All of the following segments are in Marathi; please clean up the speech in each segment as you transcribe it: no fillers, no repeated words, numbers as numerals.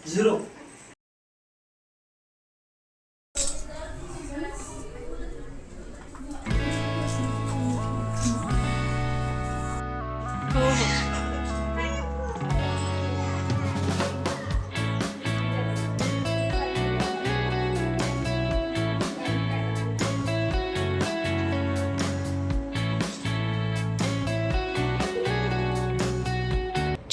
0.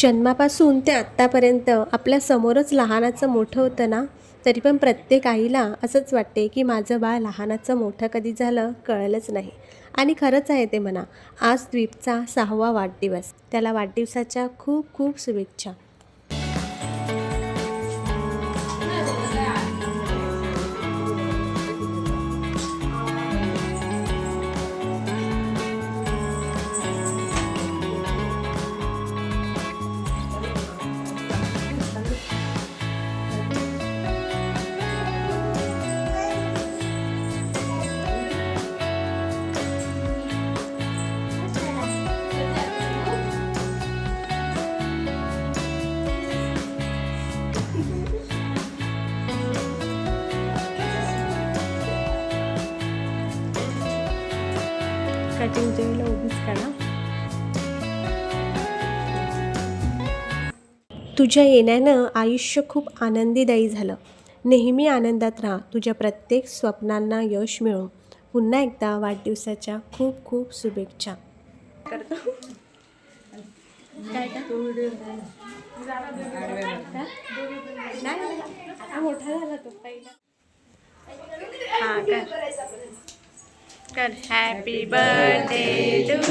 जन्मापासून ते आत्तापर्यंत आपल्या समोरच लहानाचं मोठं होतं ना, तरी पण प्रत्येक आईला असंच वाटते की माझं बाळ लहानाचं मोठं कधी झालं कळलंच नाही. आणि खरंच आहे ते म्हणा. आज द्वीपचा 6वा वाढदिवस. त्याला वाढदिवसाच्या खूप खूप शुभेच्छा. कटिंगच्या वेळेला उभीच काढा. तुझ्या येण्यानं आयुष्य खूप आनंदीदायी झालं. नेहमी आनंदात राहा. तुझ्या प्रत्येक स्वप्नांना यश मिळो. पुन्हा एकदा वाढदिवसाच्या खूप खूप शुभेच्छा. मोठा झाला तो पहिला. हां कर. Happy birthday to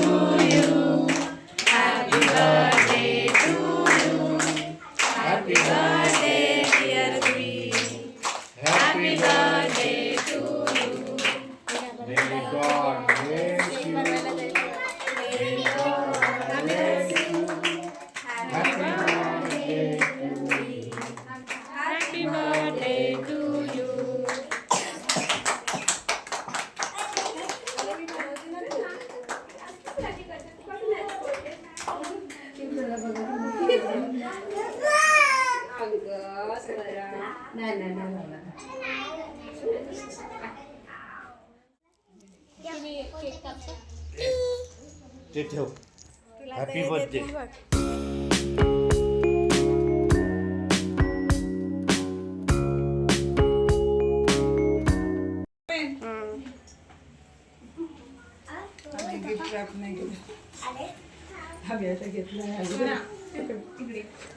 you. Happy birthday to you. Happy birthday dear द्वी. Happy birthday to you. May God bless you. May God bless you. Happy birthday to you. Happy birthday to you. ते ठेव. Happy birthday.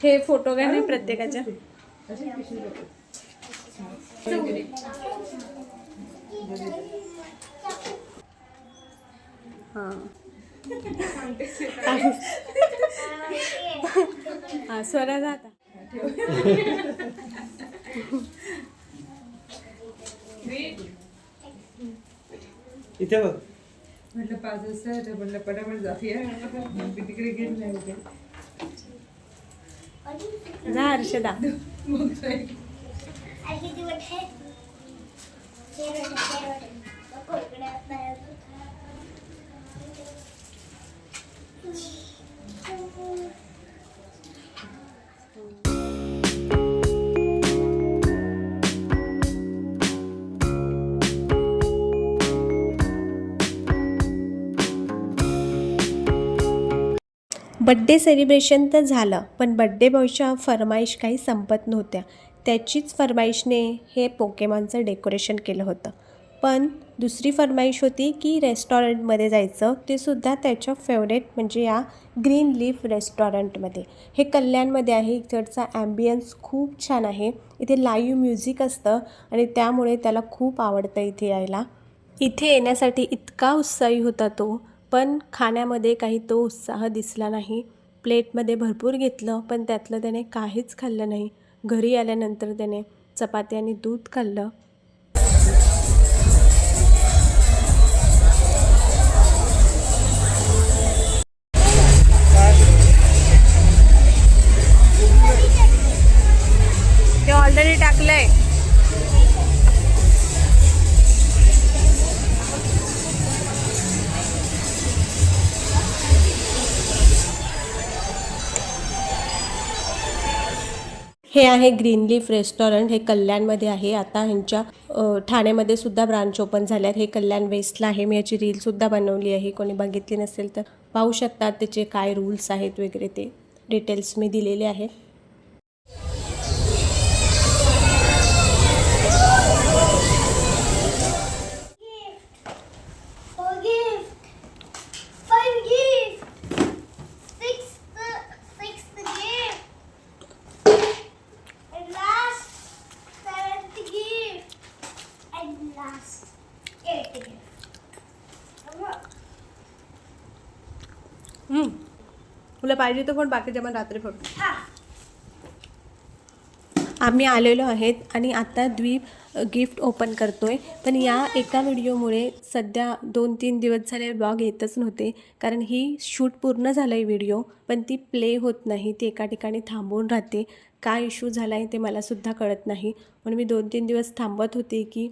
हे फोटो घ्या नाही प्रत्येकाच्या. हां स्वरा जाता. इथे बघ. म्हटलं 5 वाजता तर म्हटलं पटापट जाऊया. तिकडे गेट नाही होते. जा हर्षदा. बड्डे सेलिब्रेशन तर झालं, पण बड्डे बॉयच्या फरमाईश काही संपत नव्हत्या. त्याचीच फरमाईशने हे पोकेमॉनचं डेकोरेशन केलं होतं. पण दुसरी फरमाईश होती की रेस्टॉरंटमध्ये जायचं, ते सुद्धा त्याच्या फेवरेट म्हणजे या ग्रीन लीफ रेस्टॉरंटमध्ये. हे कल्याणमध्ये आहे. इकडचा ॲम्बियन्स खूप छान आहे. इथे लाईव्ह म्युझिक असतं आणि त्यामुळे त्याला खूप आवडतं इथे यायला. इथे येण्यासाठी इतका उत्साही होता तो, पण खाण्यामध्ये काही तो उत्साह दिसला नाही. प्लेटमध्ये भरपूर घेतलं, पण त्यातलं त्याने काहीच खाल्लं नाही. घरी आल्यानंतर त्याने चपाती आणि दूध खाल्लं. ते ऑलरेडी टाकलंय. हे आहे ग्रीन लीफ रेस्टॉरंट. हे कल्याणमध्ये आहे. आता ह्यांच्या ठाण्यामध्ये सुद्धा ब्रांच ओपन झाल्यात. हे कल्याण वेस्टला आहे. मी याची रीलसुद्धा बनवली आहे. कोणी बघितली नसेल तर पाहू शकतात. त्याचे काय रूल्स आहेत वगैरे ते डिटेल्स मी दिलेले आहेत. तुला पाहिजे तर पण बाकीच्या पण रात्री फोडतो. आम्ही आलेलो आहेत आणि आता द्वीप गिफ्ट ओपन करतो आहे. पण या एका व्हिडिओमुळे सध्या 2-3 दिवस झाले ब्लॉग येतच नव्हते. कारण ही शूट पूर्ण झालं आहे व्हिडिओ, पण ती प्ले होत नाही. ती एका ठिकाणी थांबून राहते. काय इश्यू झाला आहे ते मलासुद्धा कळत नाही. म्हणून मी 2-3 दिवस थांबत होते की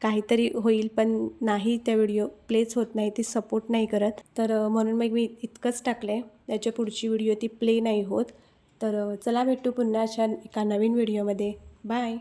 काहीतरी होईल, पण नाही, त्या व्हिडिओ प्लेच होत नाही. ती सपोर्ट नाही करत. तर म्हणून मग मी इतकंच टाकलं आहे. त्याच्या पुढची व्हिडिओ ती प्ले नाही होत. तर चला भेटू पुन्हा अशा एका नवीन व्हिडिओमध्ये. बाय.